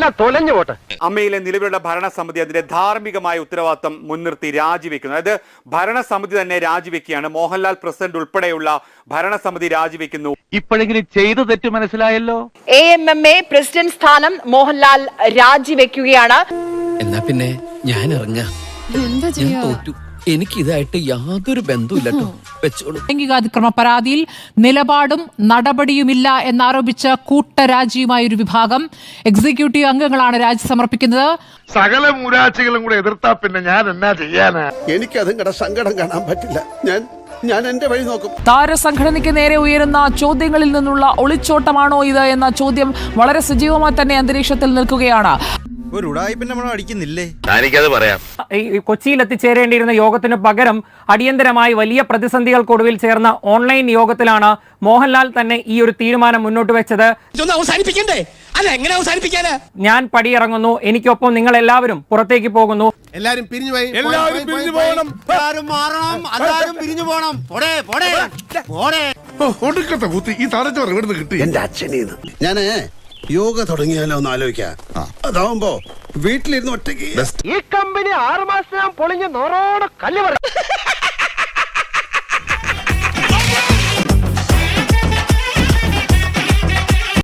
എല്ലാം തൊലഞ്ഞു പോട്ടെ. അമ്മയിലെ നിലവിലുള്ള ഭരണസമിതി അതിന്റെ ധാർമ്മികമായ ഉത്തരവാദിത്തം മുൻനിർത്തി രാജിവെക്കുന്നു. അതായത് ഭരണസമിതി തന്നെ രാജിവെക്കുകയാണ്. മോഹൻലാൽ പ്രസിഡന്റ് ഉൾപ്പെടെയുള്ള ഭരണസമിതി രാജിവെക്കുന്നു. ഇപ്പോഴെങ്കിലും ചെയ്തു തെറ്റ് മനസ്സിലായല്ലോ. AMMA പ്രസിഡന്റ് സ്ഥാനം മോഹൻലാൽ രാജിവെക്കുകയാണ്. എന്നാ പിന്നെ ഞാൻ ഇറങ്ങാം. ഞാൻ തോറ്റു. എനിക്ക് ഇതായിട്ട് യാതൊരു ബന്ധവുമില്ല. ലൈംഗികാതിക്രമ പരാതിയിൽ നിലപാടും നടപടിയുമില്ല എന്നാരോപിച്ച കൂട്ടരാജിയുമായ ഒരു വിഭാഗം എക്സിക്യൂട്ടീവ് അംഗങ്ങളാണ് രാജി സമർപ്പിക്കുന്നത്. സകല മൂരാച്ചികളും കൂടെ എതിർത്താ പിന്നെ ഞാൻ എന്നാ ചെയ്യാനാ? എനിക്കതും സങ്കടം കാണാൻ പറ്റില്ല. ഞാൻ എന്റെ വഴി നോക്കും. താരസംഘടനയ്ക്ക് നേരെ ഉയരുന്ന ചോദ്യങ്ങളിൽ നിന്നുള്ള ഒളിച്ചോട്ടമാണോ ഇത് എന്ന ചോദ്യം വളരെ സജീവമായി തന്നെ അന്തരീക്ഷത്തിൽ നിൽക്കുകയാണ്. ഒരു ഉടായിപ്പിന്നെ നമ്മൾ അടിക്കുന്നില്ലേ? എനിക്കത് പറയാം. കൊച്ചിയിൽ എത്തിച്ചേരേണ്ടിയിരുന്ന യോഗത്തിന് പകരം അടിയന്തരമായി വലിയ പ്രതിസന്ധികൾക്കൊടുവിൽ ചേർന്ന ഓൺലൈൻ യോഗത്തിലാണ് മോഹൻലാൽ തന്നെ ഈ ഒരു തീരുമാനം മുന്നോട്ട് വെച്ചത്. ഞാൻ പടിയിറങ്ങുന്നു, എനിക്കൊപ്പം നിങ്ങൾ എല്ലാവരും പുറത്തേക്ക് പോകുന്നു. എല്ലാരും പിരിഞ്ഞു പോയി. എന്റെ അച്ഛനീന്ന് ഞാന് യോഗ തുടങ്ങിയാലോ ഒന്ന് ആലോചിക്കാം. അതാവുമ്പോ വീട്ടിലിരുന്ന് ഒറ്റയ്ക്ക് ഈ കമ്പനി 6 മാസം പൊളിഞ്ഞ് നോറോടെ കല്ല് പറയും.